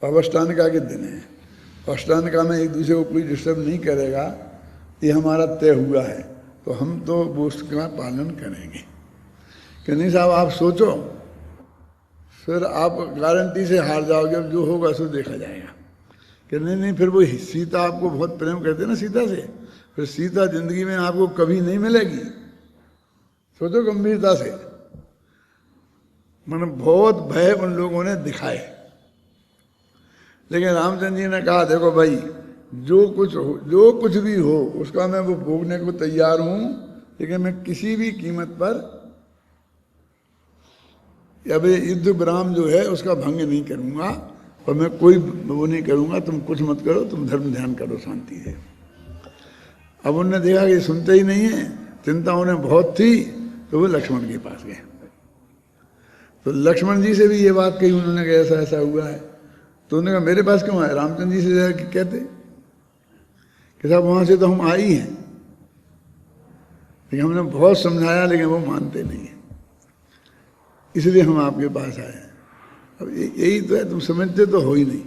अब अष्टांगिका के दिन है, अष्टांगिका में एक दूसरे को कोई डिस्टर्ब नहीं करेगा, ये हमारा तय हुआ है, तो हम तो वो उसका पालन करेंगे। कि नहीं साहब आप सोचो, फिर आप गारंटी से हार जाओगे, अब जो होगा सो देखा जाएगा। कि नहीं फिर वो सीता आपको बहुत प्रेम करते ना सीता से, फिर सीता जिंदगी में आपको कभी नहीं मिलेगी। सोचो गंभीरता से, मतलब बहुत भय उन लोगों ने दिखाए। लेकिन रामचंद्र जी ने कहा देखो भाई, जो कुछ भी हो उसका मैं वो भोगने को तैयार हूं, लेकिन मैं किसी भी कीमत पर अब युद्ध विराम जो है उसका भंग नहीं करूंगा, और मैं कोई वो नहीं करूंगा, तुम कुछ मत करो, तुम धर्म ध्यान करो शांति से। अब उन्होंने देखा कि सुनते ही नहीं है, चिंता उन्हें बहुत थी, तो वो लक्ष्मण के पास गए। तो लक्ष्मण जी से भी ये बात कही उन्होंने कि ऐसा ऐसा हुआ है। तो उन्होंने कहा मेरे पास क्यों आए, रामचंद्र जी से कहते कि साहब वहां से तो हम आई हैं, लेकिन हमने बहुत समझाया लेकिन वो मानते नहीं है, इसलिए हम आपके पास आए हैं। अब यही तो है, तुम समझते तो हो ही नहीं,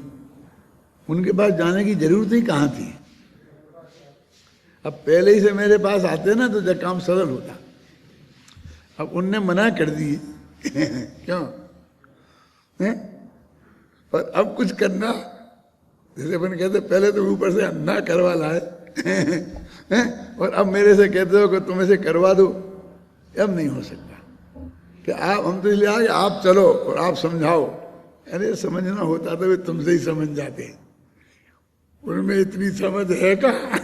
उनके पास जाने की जरूरत ही कहाँ थी। अब पहले ही से मेरे पास आते ना तो जब काम सरल होता। अब उनने मना कर दिए क्यों है? और अब कुछ करना, जैसे अपन कहते पहले तो ऊपर से अन्ना करवा लाए और अब मेरे से कहते हो कि तुम ऐसे करवा दो, अब नहीं हो सकता। कि आप, हम तो इसलिए आए आप चलो और आप समझाओ। अरे समझना होता तो वे तुमसे ही समझ जाते, उनमें इतनी समझ है कहाँ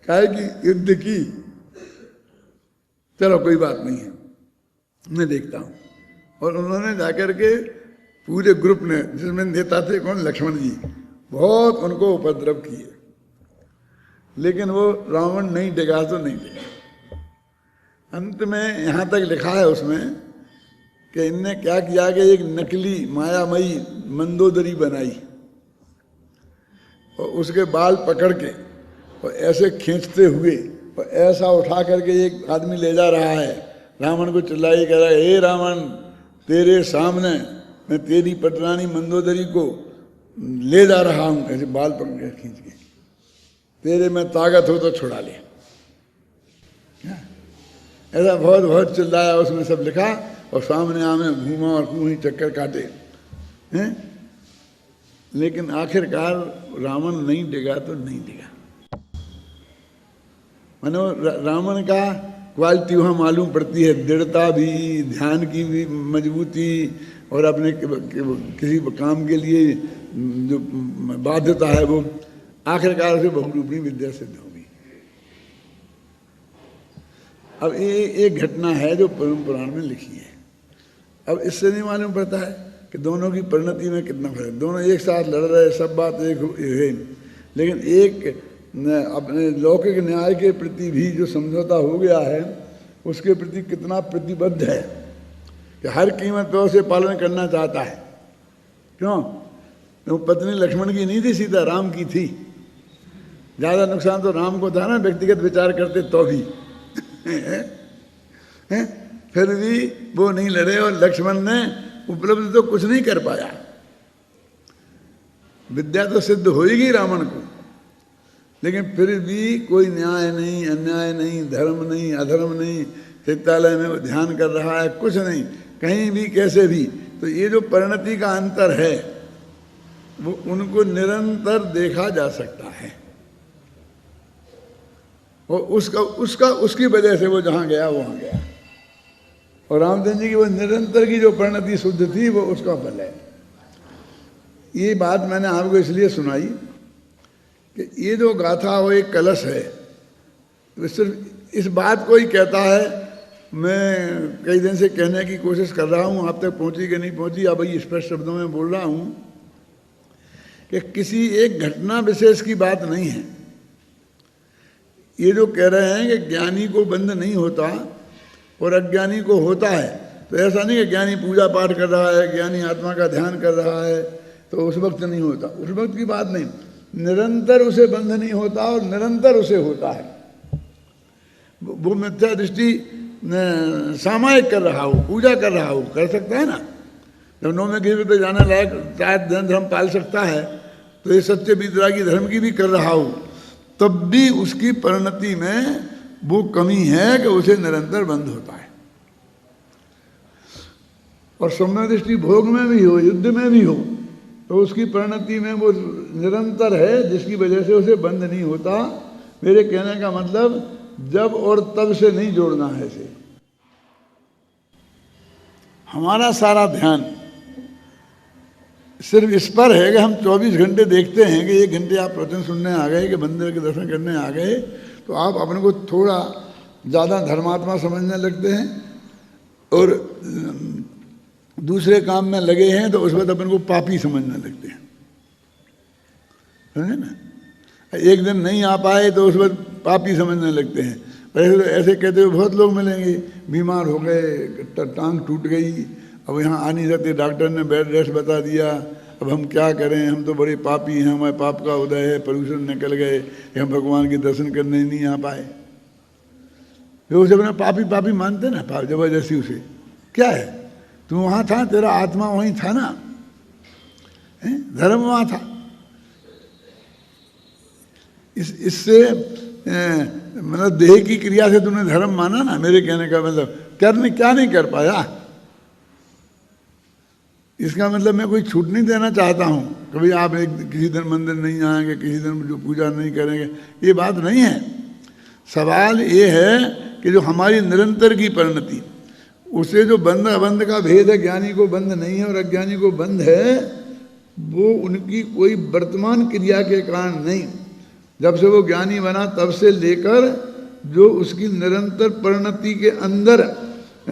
काहे की युद्ध की। चलो कोई बात नहीं है, मैं देखता हूं। और उन्होंने जाकर के पूरे ग्रुप ने, जिसमें नेता थे कौन, लक्ष्मण जी, बहुत उनको उपद्रव किए, लेकिन वो रावण नहीं डिगा तो नहीं डिगा। अंत में यहां तक लिखा है उसमें कि इनने क्या किया कि एक नकली मायामयी मंदोदरी बनाई और उसके बाल पकड़ के और ऐसे खींचते हुए और ऐसा उठा करके एक आदमी ले जा रहा है, रावण को चिल्लाई कह रहा है, हे रावण, तेरे सामने मैं तेरी पटरानी मंदोदरी को ले जा रहा हूं, ऐसे बाल पकड़ के खींच के, तेरे में ताकत हो तो छुड़ा ले। ऐसा बहुत बहुत चिल्लाया, उसमें सब लिखा, और सामने आमे घूमा और खूब ही चक्कर काटे हैं। लेकिन आखिरकार रावण नहीं डिगा तो नहीं डिगा। मानो रावण का क्वालिटी वहाँ मालूम पड़ती है, दृढ़ता भी, ध्यान की भी मजबूती, और अपने किसी काम के लिए जो बाध्यता है वो आखिरकार से बहुरूपी विद्या सिद्ध होगी। अब ये एक घटना है जो परम पुराण में लिखी है। अब इससे नहीं मालूम पड़ता है कि दोनों की परिणति में कितना फर्क, दोनों एक साथ लड़ रहे, सब बात एक है, लेकिन एक अपने लौकिक न्याय के प्रति भी जो समझौता हो गया है उसके प्रति कितना प्रतिबद्ध है कि हर कीमत पर उसे पालन करना चाहता है। क्यों? तो पत्नी लक्ष्मण की नहीं थी, सीता राम की थी। ज़्यादा नुकसान तो राम को था ना, व्यक्तिगत विचार करते तो भी फिर भी वो नहीं लड़े, और लक्ष्मण ने उपलब्ध तो कुछ नहीं कर पाया। विद्या तो सिद्ध होएगी रावण को, लेकिन फिर भी कोई न्याय नहीं, अन्याय नहीं, धर्म नहीं, अधर्म नहीं, चित्तालय में वो ध्यान कर रहा है, कुछ नहीं, कहीं भी कैसे भी। तो ये जो परिणति का अंतर है वो उनको निरंतर देखा जा सकता है, और उसकी वजह से वो जहाँ गया वहाँ गया। और रामचंद्र जी की वो निरंतर की जो परिणति शुद्ध थी वो उसका फल है। ये बात मैंने आपको इसलिए सुनाई कि ये जो गाथा वो एक कलश है, सिर्फ इस बात को ही कहता है। मैं कई दिन से कहने की कोशिश कर रहा हूँ, आप तक पहुँची कि नहीं पहुँची, अब वही स्पष्ट शब्दों में बोल रहा हूँ कि किसी एक घटना विशेष की बात नहीं है। ये जो कह रहे हैं कि ज्ञानी को बंध नहीं होता और अज्ञानी को होता है, तो ऐसा नहीं कि ज्ञानी पूजा पाठ कर रहा है, ज्ञानी आत्मा का ध्यान कर रहा है तो उस वक्त नहीं होता, उस वक्त की बात नहीं। निरंतर उसे बंध नहीं होता और निरंतर उसे होता है। वो मिथ्या दृष्टि सामायिक कर रहा हो, पूजा कर रहा हो, कर सकता है ना, जब 9वें गिर पे जाने लायक शायद जैन धर्म पाल सकता है, तो ये सत्य वितरागी धर्म की भी कर रहा हो, तब भी उसकी परिणति में वो कमी है कि उसे निरंतर बंध होता है। और सम्यक दृष्टि भोग में भी हो, युद्ध में भी हो, तो उसकी परिणति में वो निरंतर है, जिसकी वजह से उसे बंद नहीं होता। मेरे कहने का मतलब जब और तब से नहीं जोड़ना है इसे। हमारा सारा ध्यान सिर्फ इस पर है कि हम 24 घंटे देखते हैं कि 1 घंटे आप प्रवचन सुनने आ गए, कि मंदिर के दर्शन करने आ गए, तो आप अपने को थोड़ा ज़्यादा धर्मात्मा समझने लगते हैं और दूसरे काम में लगे हैं तो उस वक्त अपन को पापी समझने लगते हैं, समझे ना। एक दिन नहीं आ पाए तो उस वक्त पापी समझने लगते हैं। ऐसे कहते हुए बहुत लोग मिलेंगे, बीमार हो गए, टांग टूट गई, अब यहाँ आ नहीं सकते, डॉक्टर ने बेड रेस्ट बता दिया, अब हम क्या करें, हम तो बड़े पापी हैं, हमारे पाप का उदय है, प्रदूषण निकल गए, हम भगवान के दर्शन करने नहीं आ पाए। जो उसे अपना पापी पापी मानते ना, जबरदस्ती उसे, क्या है, तू वहाँ था, तेरा आत्मा वहीं था ना, धर्म वहाँ था। इससे मतलब देह की क्रिया से तूने धर्म माना ना। मेरे कहने का मतलब करने क्या नहीं कर पाया, इसका मतलब मैं कोई छूट नहीं देना चाहता हूँ। कभी आप किसी दिन मंदिर नहीं आएंगे, किसी दिन जो पूजा नहीं करेंगे, ये बात नहीं है। सवाल ये है कि जो हमारी निरंतर की परिणति, उसे जो बंध अबंध का भेद है, ज्ञानी को बंध नहीं है और अज्ञानी को बंध है, वो उनकी कोई वर्तमान क्रिया के कारण नहीं, जब से वो ज्ञानी बना तब से लेकर जो उसकी निरंतर परिणति के अंदर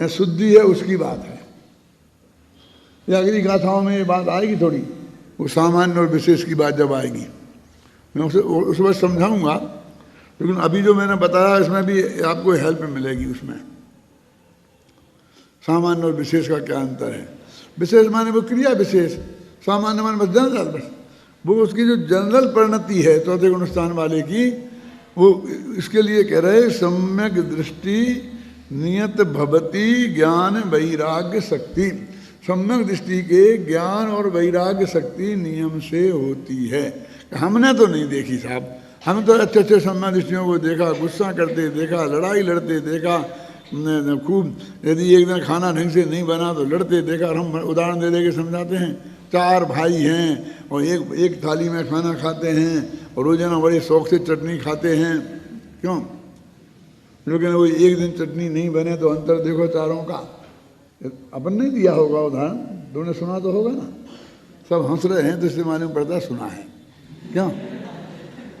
शुद्धि है, उसकी बात है। ये अगली गाथाओं में ये बात आएगी थोड़ी, वो सामान्य और विशेष की बात जब आएगी मैं उस वक्त समझाऊंगा, लेकिन अभी जो मैंने बताया इसमें भी आपको हेल्प मिलेगी। उसमें सामान्य और विशेष का क्या अंतर है। विशेष माने वो क्रिया विशेष, सामान्य माने बस जनरल, बस वो उसकी जो जनरल परिणति है चौथे गुण स्थान वाले की, वो इसके लिए कह रहे सम्यक दृष्टि नियत भवती ज्ञान वैराग्य शक्ति। सम्यक दृष्टि के ज्ञान और वैराग्य शक्ति नियम से होती है। हमने तो नहीं देखी साहब, हम तो अच्छे अच्छे सम्यक दृष्टियों को देखा, गुस्सा करते देखा, लड़ाई लड़ते देखा, खूब यदि एक दिन खाना ढंग से नहीं बना तो लड़ते देखा। और हम उदाहरण दे के समझाते हैं, 4 भाई हैं और एक थाली में खाना खाते हैं और रोजाना बड़े शौक से चटनी खाते हैं, क्यों? लेकिन वो एक दिन चटनी नहीं बने तो अंतर देखो चारों का। अपन नहीं दिया होगा उदाहरण, तुमने सुना तो होगा ना। सब हंस रहे हैं तो इससे मालूम पड़ता सुना है, क्यों?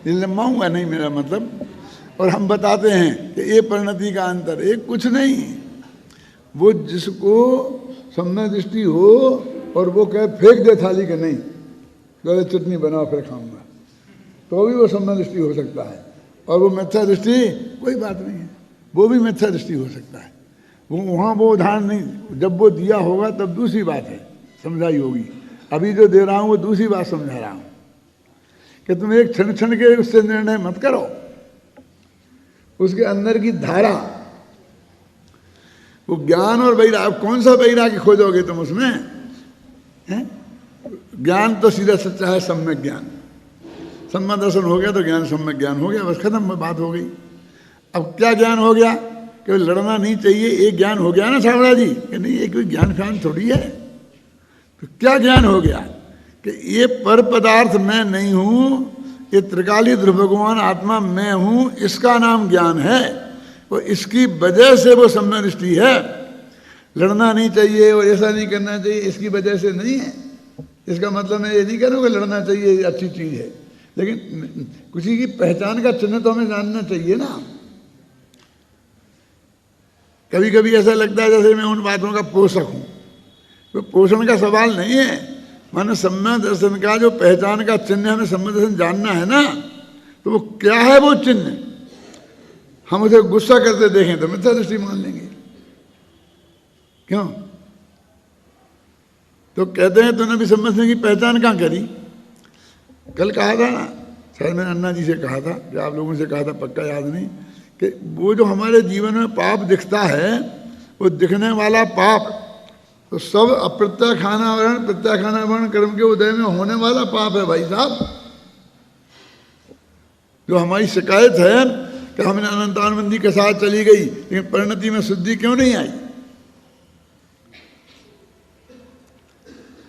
लम्बाऊंगा नहीं मेरा मतलब। और हम बताते हैं कि ये परिणति का अंतर एक कुछ नहीं, वो जिसको सम्यक दृष्टि हो और वो कहे फेंक दे थाली के, नहीं तो चटनी बनाओ फिर खाऊंगा, तो भी वो सम्यक दृष्टि हो सकता है। और वो मिथ्या दृष्टि कोई बात नहीं है, वो भी मिथ्या दृष्टि हो सकता है। वो वहाँ वो उदाहरण नहीं, जब वो दिया होगा तब दूसरी बात है, समझाई होगी। अभी जो दे रहा हूँ वो दूसरी बात समझा रहा हूँ कि तुम एक क्षण क्षण के उससे निर्णय मत करो। उसके अंदर की धारा, वो ज्ञान और वैराग्य, कौन सा वैराग्य खोजोगे तुम उसमें? ज्ञान तो सीधा सच्चा है, सम्यक ज्ञान। सम्यक दर्शन हो गया तो ज्ञान सम्यक ज्ञान हो गया, बस खत्म बात हो गई। अब क्या ज्ञान हो गया कि लड़ना नहीं चाहिए, एक ज्ञान हो गया ना सावड़ा जी कि नहीं, ये कोई ज्ञान फ्यान थोड़ी है। तो क्या ज्ञान हो गया कि ये पर पदार्थ मैं नहीं हूँ, ये त्रिकाली ध्रुव भगवान आत्मा मैं हूँ, इसका नाम ज्ञान है। वो इसकी वजह से वो सम्यक दृष्टि है। लड़ना नहीं चाहिए और ऐसा नहीं करना चाहिए, इसकी वजह से नहीं है। इसका मतलब मैं ये नहीं कह रहा हूँ कि लड़ना चाहिए, ये अच्छी चीज़ है, लेकिन किसी की पहचान का चिन्ह तो हमें जानना चाहिए ना। कभी कभी ऐसा लगता है जैसे मैं उन बातों का पोषक हूँ, तो पोषण का सवाल नहीं है। माने सम्यक दर्शन का जो पहचान का चिन्ह हमें सम्यक दर्शन जानना है ना, तो वो क्या है वो चिन्ह? हम उसे गुस्सा करते देखें तो मिथ्या दृष्टि मान लेंगे, क्यों? तो कहते हैं तूने भी सम्यक दर्शन की पहचान कहाँ करी? कल कहा था ना, शायद मैंने अन्ना जी से कहा था, या आप लोगों से कहा था, पक्का याद नहीं, कि वो जो हमारे जीवन में पाप दिखता है, वो दिखने वाला पाप तो सब अप्रत्याख्यानावरण प्रत्याख्यानावरण कर्म के उदय में होने वाला पाप है भाई साहब। जो हमारी शिकायत है कि हमने अनंतानबंदी के साथ चली गई लेकिन परिणति में शुद्धि क्यों नहीं आई?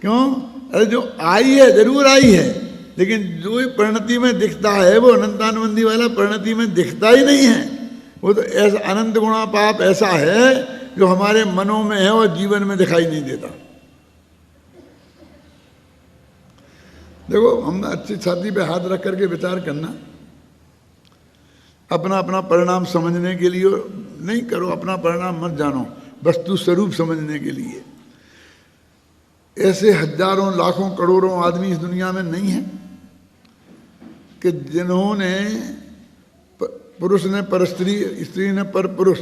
क्यों? अरे जो आई है जरूर आई है, लेकिन जो परिणति में दिखता है वो अनंतानबंदी वाला परिणति में दिखता ही नहीं है। वो तो ऐसा अनंत गुणा पाप ऐसा है जो हमारे मनों में है और जीवन में दिखाई नहीं देता। देखो, हम अच्छी छाती पे हाथ रख करके विचार करना, अपना अपना परिणाम समझने के लिए नहीं करो, अपना परिणाम मत जानो, वस्तु स्वरूप समझने के लिए। ऐसे हजारों लाखों करोड़ों आदमी इस दुनिया में नहीं है कि जिन्होंने पुरुष ने पर स्त्री, स्त्री ने पर पुरुष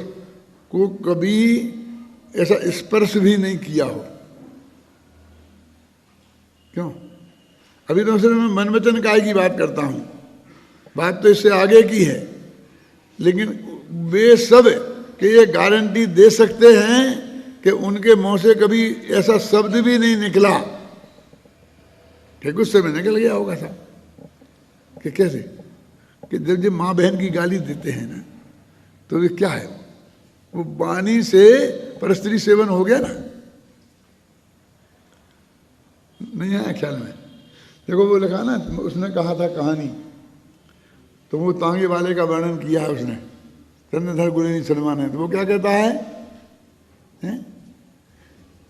को कभी ऐसा स्पर्श भी नहीं किया हो। क्यों? अभी तो सिर्फ मैं मन वचन काय की बात करता हूं, बात तो इससे आगे की है, लेकिन वे सब कि ये गारंटी दे सकते हैं कि उनके मुंह से कभी ऐसा शब्द भी नहीं निकला कि गुस्से में निकल गया होगा था कि कैसे, कि जब माँ बहन की गाली देते हैं ना, तो ये क्या है, वो वाणी से परस्त्री सेवन हो गया ना, नहीं आया ख्याल में? देखो वो लिखा ना, उसने कहा था कहानी, तो वो तांगे वाले का वर्णन किया है उसने, चंद्रधर गुलेरी सलमान है, तो वो क्या कहता है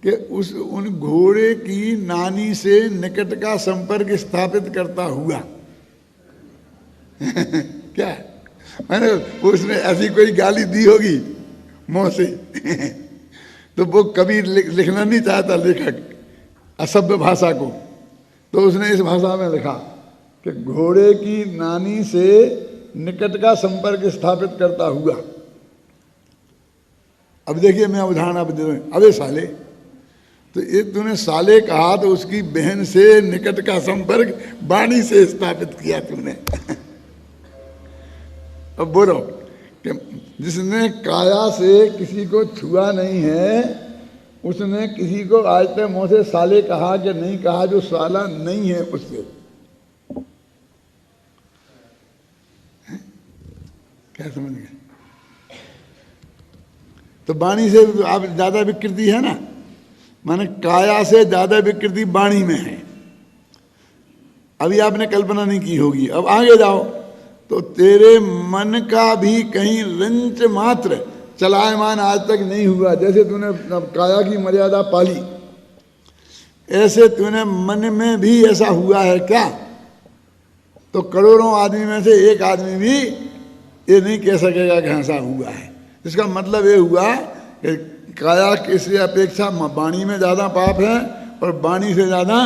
कि उन घोड़े की नानी से निकट का संपर्क स्थापित करता हुआ क्या मैंने, उसने ऐसी कोई गाली दी होगी मुंह से तो वो कभी लिखना नहीं चाहता लेखक असभ्य भाषा को, तो उसने इस भाषा में लिखा कि घोड़े की नानी से निकट का संपर्क स्थापित करता हुआ। अब देखिए मैं उदाहरण आप दे रहा हूं, अबे साले, तो ये तूने साले कहा तो उसकी बहन से निकट का संपर्क वाणी से स्थापित किया तूने अब बोलो कि जिसने काया से किसी को छुआ नहीं है उसने किसी को आज तक मुंह से साले कहा कि नहीं कहा, जो साला नहीं है उससे। क्या समझ गए? तो वाणी से आप ज्यादा विकृति है ना, माने काया से ज्यादा विकृति वाणी में है। अभी आपने कल्पना नहीं की होगी, अब आगे जाओ तो तेरे मन का भी कहीं रंच मात्र चलायमान आज तक नहीं हुआ। जैसे तूने काया की मर्यादा पाली, ऐसे तूने मन में भी ऐसा हुआ है क्या? तो करोड़ों आदमी में से एक आदमी भी ये नहीं कह सकेगा कि ऐसा हुआ है। इसका मतलब ये हुआ कि काया किसी अपेक्षा वाणी में ज़्यादा पाप है और वाणी से ज़्यादा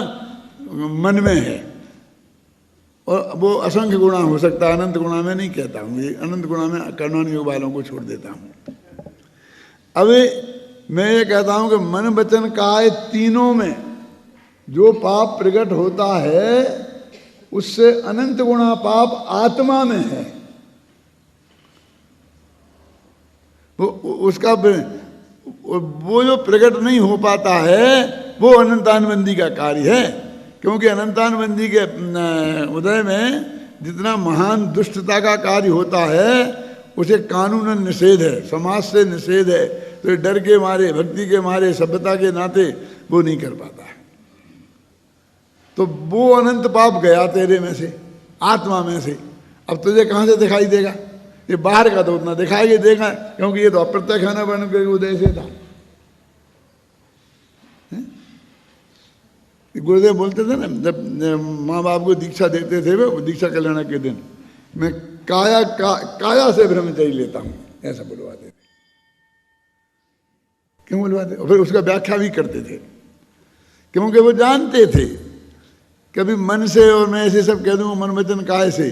मन में है, और वो असंख्य गुणा हो सकता है, अनंत गुणा में नहीं कहता हूँ, ये अनंत गुणा में कर्णन योग वालों को छोड़ देता हूँ। अब मैं ये कहता हूँ कि मन वचन काय तीनों में जो पाप प्रकट होता है उससे अनंत गुणा पाप आत्मा में है। उसका वो जो प्रकट नहीं हो पाता है वो अनंतानबंदी का कार्य है, क्योंकि अनंतानबंदी के उदय में जितना महान दुष्टता का कार्य होता है उसे कानूनन निषेध है, समाज से निषेध है, तो डर के मारे, भक्ति के मारे, सभ्यता के नाते वो नहीं कर पाता है। तो वो अनंत पाप गया तेरे में से, आत्मा में से। अब तुझे कहाँ से दिखाई देगा? ये बाहर का तो उतना दिखाई देगा, क्योंकि ये तो अप्रत्यक्ष बन के उदय से था। गुरुदेव बोलते थे ना, जब माँ बाप को दीक्षा देते थे वो दीक्षा कल्याण के दिन, मैं काया से ब्रह्मचर्य लेता हूँ, ऐसा बुलवाते थे। क्यों बुलवाते? और फिर उसका व्याख्या भी करते थे, क्योंकि वो जानते थे कभी मन से और मैं ऐसे सब कह दूँ मन वचन काय से,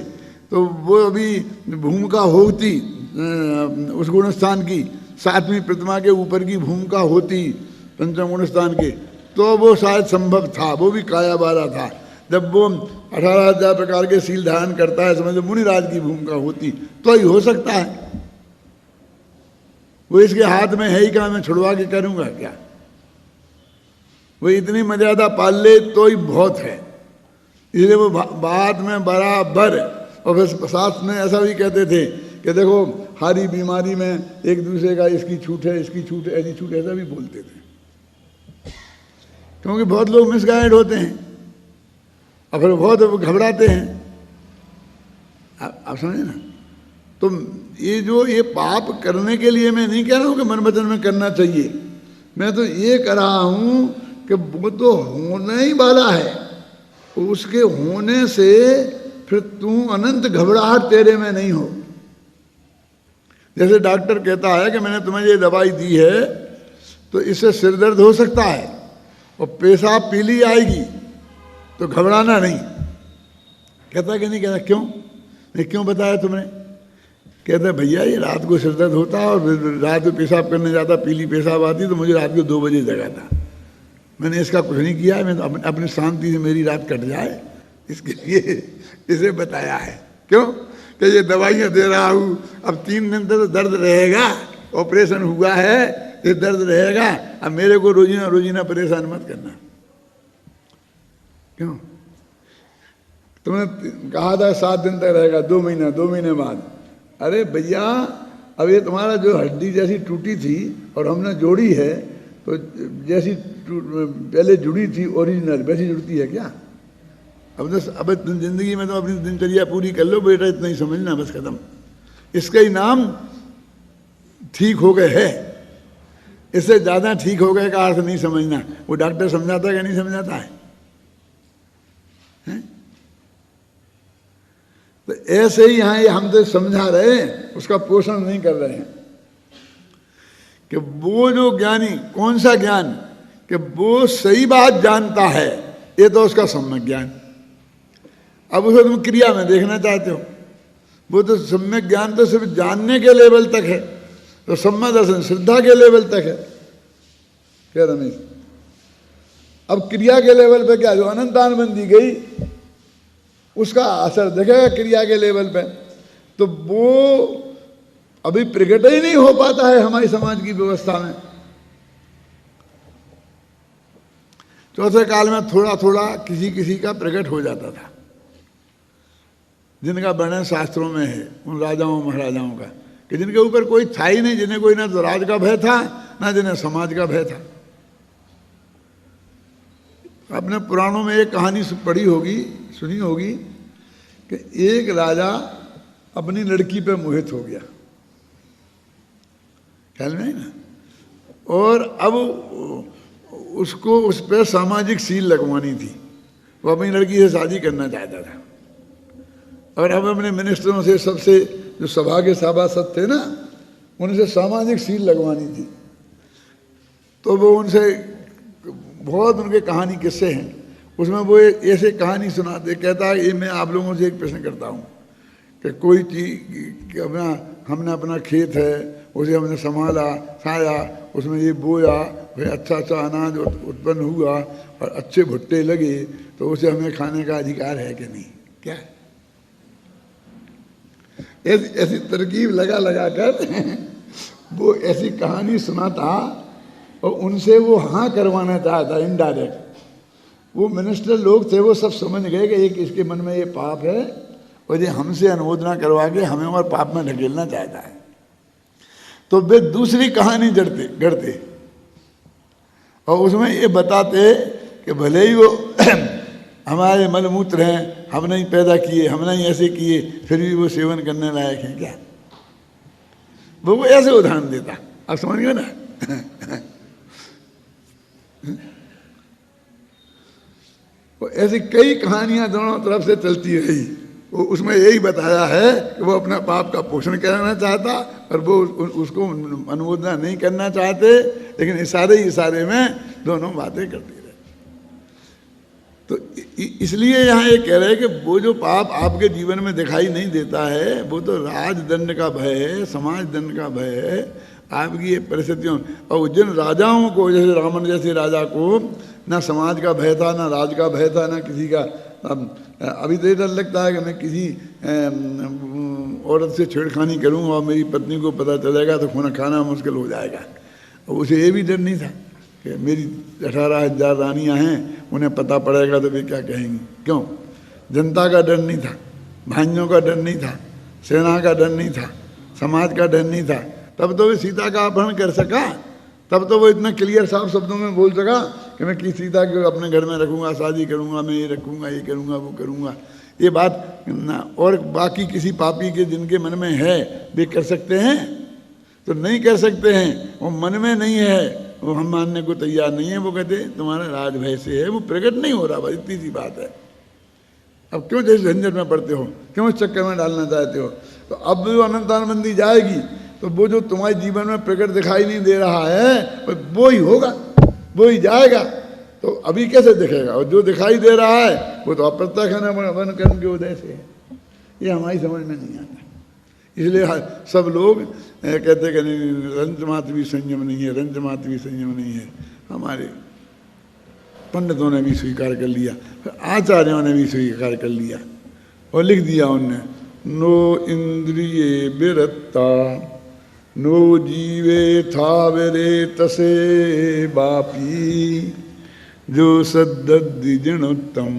तो वो अभी भूमिका होती उस गुणस्थान की, सातवीं प्रतिमा के ऊपर की भूमिका होती पंचम गुणस्थान के, तो वो शायद संभव था, वो भी काया बारा था। जब वो 18,000 प्रकार के शील धारण करता है, समझो मुनिराज की भूमिका होती तो ही हो सकता है। वो इसके हाथ में है ही क्या, मैं छुड़वा के करूँगा क्या? वो इतनी मर्यादा पाल ले तो ही बहुत है। इसलिए वो बात में बराबर। और फिर साथ में ऐसा भी कहते थे कि देखो हारी बीमारी में एक दूसरे का इसकी छूट है, इसकी छूट है, ऐसी छूट, ऐसा भी बोलते थे, क्योंकि बहुत लोग मिसगाइड होते हैं और फिर बहुत घबराते हैं। आप समझे ना। तो ये पाप करने के लिए मैं नहीं कह रहा हूं कि मन वचन में करना चाहिए, मैं तो ये कह रहा हूं कि वो तो होने ही वाला है, उसके होने से फिर तू अनंत घबराहट तेरे में नहीं हो। जैसे डॉक्टर कहता है कि मैंने तुम्हें ये दवाई दी है तो इससे सिर दर्द हो सकता है और पेशाब पीली आएगी, तो घबराना नहीं। कहता कि नहीं कहता, क्यों नहीं, क्यों बताया तुमने? कहता भैया ये रात को सिर दर्द होता है और रात को पेशाब करने जाता, पीली पेशाब आती तो मुझे रात को 2 बजे जगाता। मैंने इसका कुछ नहीं किया है, मैं तो अपनी शांति से मेरी रात कट जाए इसके लिए इसे बताया है। क्यों कि ये दवाइयाँ दे रहा हूँ, अब 3 दिन तक तो दर्द रहेगा, ऑपरेशन हुआ है ये दर्द रहेगा, अब मेरे को रोजीना रोजीना परेशान मत करना। क्यों? तुमने कहा था 7 दिन तक रहेगा, 2 महीना, 2 महीने बाद। अरे भैया अब ये तुम्हारा जो हड्डी जैसी टूटी थी और हमने जोड़ी है, तो जैसी पहले जुड़ी थी ओरिजिनल वैसी जुड़ती है क्या? अब जिंदगी में तुम अपनी दिनचर्या पूरी कर लो बेटा, इतना ही समझना, बस खत्म। इसका ही नाम ठीक हो गए है, इससे ज्यादा ठीक हो गए का अर्थ नहीं समझना। वो डॉक्टर समझाता है कि नहीं समझाता है? तो ऐसे ही यहाँ ये हम तो समझा रहे हैं, उसका पोषण नहीं कर रहे हैं कि वो जो ज्ञानी, कौन सा ज्ञान, कि वो सही बात जानता है, ये तो उसका सम्यक ज्ञान। अब उसे तुम क्रिया में देखना चाहते हो, वो तो सम्यक ज्ञान तो सिर्फ जानने के लेवल तक है, तो सम्यक दर्शन श्रद्धा के लेवल तक है। क्या रमेश? अब क्रिया के लेवल पे क्या, जो अनंतान बंदी गई उसका असर देखेगा क्रिया के लेवल पे, तो वो अभी प्रकट ही नहीं हो पाता है हमारी समाज की व्यवस्था में। चौथे काल में थोड़ा थोड़ा किसी किसी का प्रकट हो जाता था, जिनका वर्णन शास्त्रों में है, उन राजाओं महाराजाओं का, कि जिनके ऊपर कोई था ही नहीं, जिन्हें कोई ना तो राज का भय था ना जिन्हें समाज का भय था। आपने पुराणों में एक कहानी पढ़ी होगी, सुनी होगी, कि एक राजा अपनी लड़की पे मोहित हो गया, ख्याल में है ना, और अब उसको उस पर सामाजिक सील लगवानी थी। वो अपनी लड़की से शादी करना चाहता था और अब अपने मिनिस्टरों से, सबसे जो सभा के सभासद थे ना, उनसे सामाजिक सील लगवानी थी। तो वो उनसे बहुत उनके कहानी किस्से हैं, उसमें वो ऐसे कहानी सुनाते, कहता है ये मैं आप लोगों से एक प्रश्न करता हूँ कि कोई चीज हमने अपना खेत है, उसे हमने संभाला, छाया, उसमें ये बोया, फिर अच्छा अच्छा अनाज उत्पन्न हुआ और अच्छे भुट्टे लगे, तो उसे हमें खाने का अधिकार है कि नहीं? क्या ऐसी तरकीब लगा लगा कर वो ऐसी कहानी सुनाता और उनसे वो हाँ करवाना चाहता इनडायरेक्ट। वो मिनिस्टर लोग थे, वो सब समझ गए कि एक इसके मन में ये पाप है और ये हमसे अनुमोदना करवा के हमें और पाप में ढकेलना चाहता है। तो वे दूसरी कहानी गढ़ते और उसमें ये बताते कि भले ही वो हमारे मलमूत्र हैं, हमने ही पैदा किए, हमने ही ऐसे किए, फिर भी वो सेवन करने लायक हैं क्या? वो ऐसे उदाहरण देता, आप समझ गए ना। वो ऐसी कई कहानियां दोनों तरफ से चलती रही। वो उसमें यही बताया है कि वो अपना पाप का पोषण करना चाहता और वो उसको अनुमोदना नहीं करना चाहते, लेकिन इशारे में दोनों बातें करते रहे। तो इसलिए यहाँ ये कह रहे हैं कि वो जो पाप आपके जीवन में दिखाई नहीं देता है, वो तो राजदंड का भय है, समाज दंड का भय है, आपकी ये परिस्थितियों। और जिन राजाओं को, जैसे रावण जैसे राजा को ना समाज का भय था, ना राज का भय था, ना किसी का, अभी तो डर लगता है कि मैं किसी औरत से छेड़खानी करूँ और मेरी पत्नी को पता चलेगा तो खाना मुश्किल हो जाएगा, और उसे ये भी डर नहीं था। कि मेरी 18,000 रानियां हैं, उन्हें पता पड़ेगा तो वे क्या कहेंगी। क्यों? जनता का डर नहीं था, भाइयों का डर नहीं था, सेना का डर नहीं था, समाज का डर नहीं था। तब तो वे सीता का अपहरण कर सका, तब तो वो इतना क्लियर साफ शब्दों में बोल सका कि मैं किस सीता को अपने घर में रखूंगा, शादी करूंगा, मैं ये रखूंगा, ये करूंगा, वो करूंगा। ये बात ना, और बाकी किसी पापी के जिनके मन में है वे कर सकते हैं? तो नहीं कर सकते हैं। वो मन में नहीं है, वो हम मानने को तैयार नहीं है। वो कहते तुम्हारा राज भय से है, वो प्रकट नहीं हो रहा। बस इतनी सी बात है। अब क्यों जैसे झंझट में पड़ते हो, क्यों इस चक्कर में डालना चाहते हो? तो अब जो अनंतानबंदी जाएगी तो वो जो तुम्हारे जीवन में प्रकट दिखाई नहीं दे रहा है वो ही होगा, वो ही जाएगा। तो अभी कैसे दिखेगा? और जो दिखाई दे रहा है वो तो अप्रत्यक्ष वन कर्म के उदय से है। ये हमारी समझ में नहीं आता। इसलिए सब लोग कहते कि नहीं, रंच मात्र भी संयम नहीं है, रंच मात्र भी संयम नहीं है। हमारे पंडितों ने भी स्वीकार कर लिया, फिर आचार्यों ने भी स्वीकार कर लिया और लिख दिया उनने, नो इंद्रिये विरत्ता नो जीवे थावरे तसे बापी जो सद्दद्विजिणोत्तम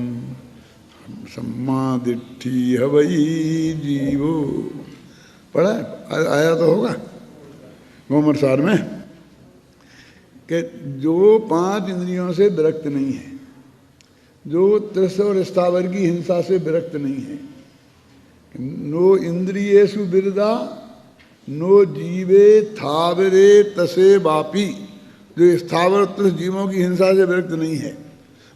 सम्मादिट्ठी हवई जीवो। पढ़ा आया तो होगा गोमरसार में कि जो 5 इंद्रियों से विरक्त नहीं है, जो तृष और स्थावर की हिंसा से विरक्त नहीं है, नो इंद्रियेषु विरदा नो जीवे थावरे तसे बापी, जो स्थावर तृष जीवों की हिंसा से विरक्त नहीं है।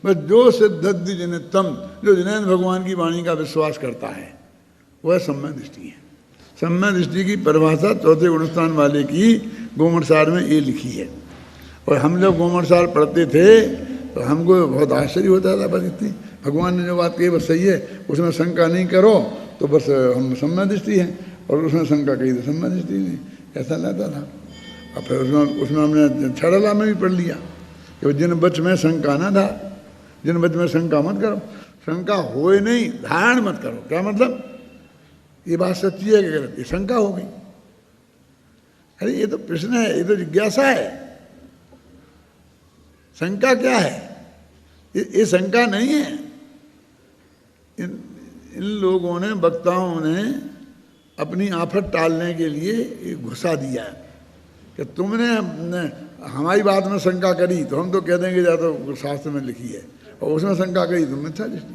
बस जो सिद्धि जिनेतम, जो जिनेन्द्र भगवान की वाणी का विश्वास करता है, वह सम्य दृष्टि है। सम्य दृष्टि की परिभाषा चौथे गुणस्थान वाले की गोमरसार में ये लिखी है। और हम जब गोमरसार पढ़ते थे तो हमको बहुत आश्चर्य होता था। बस इतनी भगवान ने जो बात कही बस सही है, उसमें शंका नहीं करो तो बस हम सम्य दृष्टि हैं, और उसमें शंका कही तो सम्य दृष्टि नहीं, ऐसा लगता था। और फिर उसमें हमने छड़ला में भी पढ़ लिया कि जिन बच में शंका ना था, जिन बच में शंका मत करो। शंका होए नहीं, धारण मत करो। क्या मतलब? ये बात सच्ची है कि गलत? ये शंका हो गई। अरे ये तो प्रश्न है, ये तो जिज्ञासा है। शंका क्या है? ये शंका नहीं है। इन लोगों ने, वक्ताओं ने अपनी आफत टालने के लिए ये घुसा दिया कि तुमने हमारी बात में शंका करी तो हम तो कह देंगे या तो शास्त्र में लिखी है, और उसमें शंका करी तो मिथ्या दृष्टि।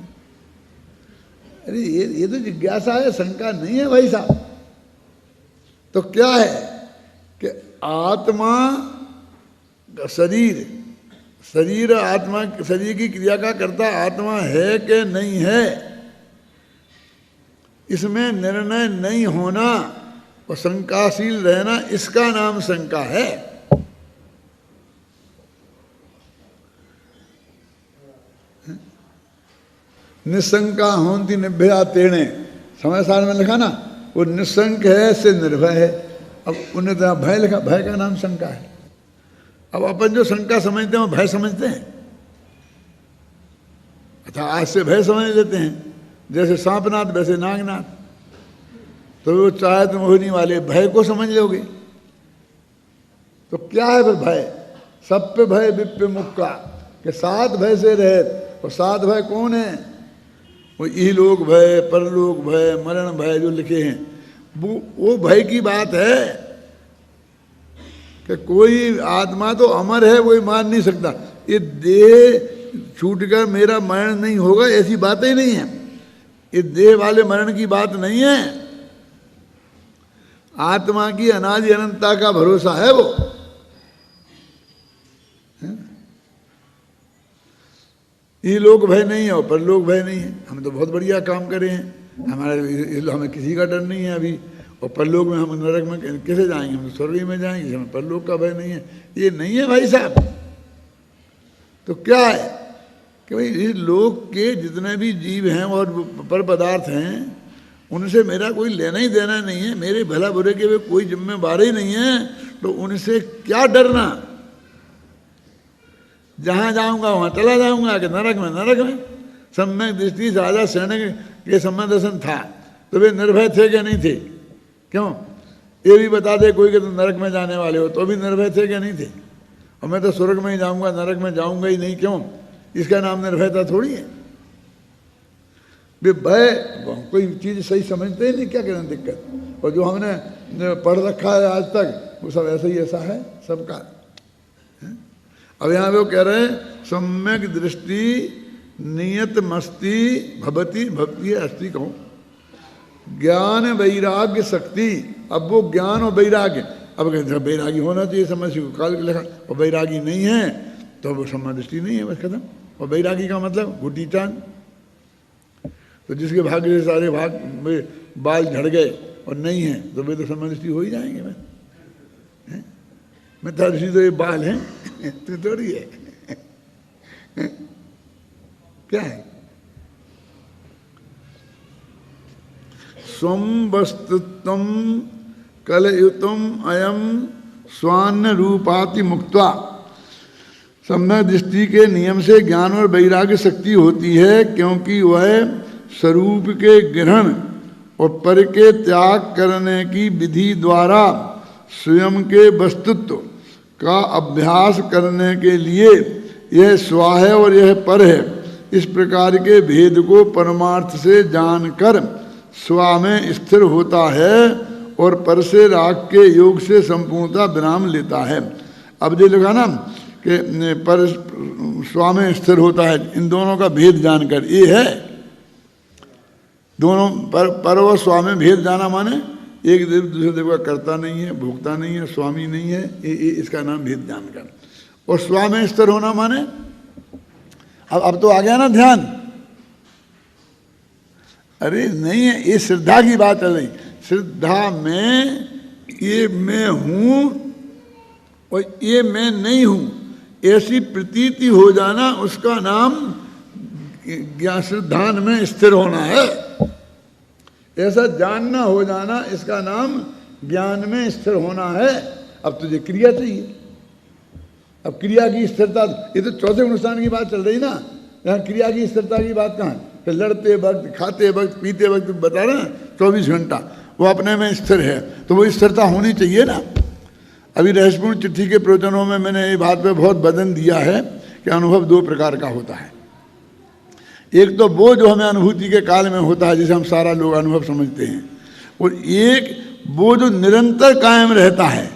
अरे ये तो जिज्ञासा है, शंका नहीं है भाई साहब। तो क्या है कि आत्मा, शरीर आत्मा, शरीर की क्रिया का कर्ता आत्मा है कि नहीं है, इसमें निर्णय नहीं होना और शंकाशील रहना, इसका नाम शंका है। निशंका होंती निभया तेणे, समय सार में लिखा ना, वो निशंक है से निर्भय है। अब उन्हें तो भय लिखा, भय का नाम शंका है। अब अपन जो शंका समझते हैं वो भय समझते हैं। अच्छा, आज से भय समझ लेते हैं, जैसे सांपनाथ वैसे नागनाथ। तो वो चाहे तुम मोहिनी वाले भय को समझ लोगे। तो क्या है फिर भय? सब पे भय विप्य मुक्का, कि 7 भय से रहे। और 7 भय कौन है? वो इहलोक भय, परलोक भय, मरण भय जो लिखे हैं, वो भय की बात है कि कोई आत्मा तो अमर है, वो मार नहीं सकता। ये देह छूटकर मेरा मरण नहीं होगा, ऐसी बात ही नहीं है। ये देह वाले मरण की बात नहीं है। आत्मा की अनादि अनंतता का भरोसा है वो। ये लोग भय नहीं है और परलोक भय नहीं है। हम तो बहुत बढ़िया काम करे हैं, हमें किसी का डर नहीं है अभी। और परलोक में हम नरक में कैसे जाएंगे? हम स्वर्ग में जाएंगे, हमें परलोक का भय नहीं है। ये नहीं है भाई साहब। तो क्या है कि भाई इस लोक के जितने भी जीव हैं और पर पदार्थ हैं, उनसे मेरा कोई लेना ही देना नहीं है। मेरे भला बुरे के वे कोई जिम्मेवारी नहीं है, तो उनसे क्या डरना? जहाँ जाऊँगा वहाँ चला जाऊँगा कि नरक में। सम्यक दृष्टि से राजा सैनिक के सम्य दर्शन था तो वे निर्भय थे कि नहीं थे? क्यों? ये भी बता दे कोई कि तुम नरक में जाने वाले हो, तो भी निर्भय थे कि नहीं थे? और मैं तो स्वर्ग में ही जाऊंगा, नरक में जाऊंगा ही नहीं, क्यों? इसका नाम निर्भयता थोड़ी है। भय कोई चीज़ सही समझते ही नहीं, क्या करें दिक्कत। और जो हमने पढ़ रखा है आज तक वो सब ऐसा ही ऐसा है सबका। अब यहाँ वो कह रहे हैं सम्यक दृष्टि नियत मस्ती भवती भक्ति अस्थि कहूँ ज्ञान वैराग्य शक्ति। अब वो ज्ञान और वैराग्य, अब कहते वैरागी होना चाहिए समझ काल के लिखा, और वैरागी नहीं है तो वो सम्यक दृष्टि नहीं है, बस खत्म। और वैरागी का मतलब गुटी चांद। तो जिसके भाग्य से सारे भाग में बाल झड़ गए और नहीं है तो वे तो सम्यक दृष्टि हो ही जाएंगे। मैं तो दृष्टि तो ये बाल है तो थोड़ी है, क्या है? स्वम वस्तुत्वम कलयुतम अयम स्वान्न रूपाति मुक्त्वा। सम्यक दृष्टि के नियम से ज्ञान और वैराग्य शक्ति होती है, क्योंकि वह स्वरूप के ग्रहण और पर के त्याग करने की विधि द्वारा स्वयं के वस्तुत्व का अभ्यास करने के लिए यह स्व है और यह पर है, इस प्रकार के भेद को परमार्थ से जानकर स्व में स्थिर होता है और पर से राग के योग से संपूर्णता विराम लेता है। अब जो लिखा ना कि पर स्व में स्थिर होता है, इन दोनों का भेद जानकर, ये है दोनों पर और स्व में भेद जाना माने एक देव दूसरे देव का करता नहीं है, भोगता नहीं है, स्वामी नहीं है, ये इसका नाम भेद जानकर। और स्व में स्थिर होना माने अब तो आ गया ना ध्यान। अरे नहीं है, ये श्रद्धा की बात चल रही। श्रद्धा में ये मैं हूं और ये मैं नहीं हूं, ऐसी प्रतीति हो जाना, उसका नाम ज्ञान श्रद्धान में स्थिर होना है। ऐसा जानना हो जाना, इसका नाम ज्ञान में स्थिर होना है। अब तुझे क्रिया चाहिए। अब क्रिया की स्थिरता, ये तो चौथे अनुष्ठान की बात चल रही ना, यहाँ क्रिया की स्थिरता की बात कहाँ? तो लड़ते वक्त, खाते वक्त, पीते वक्त बता रहे हैं 24 घंटा वो अपने में स्थिर है, तो वो स्थिरता होनी चाहिए ना। अभी रहस्यपूर्ण चिट्ठी के प्रवचनों में मैंने ये बात पे बहुत वजन दिया है कि अनुभव दो प्रकार का होता है। एक तो वो जो हमें अनुभूति के काल में होता है, जिसे हम सारा लोग अनुभव समझते हैं, और एक वो जो निरंतर कायम रहता है,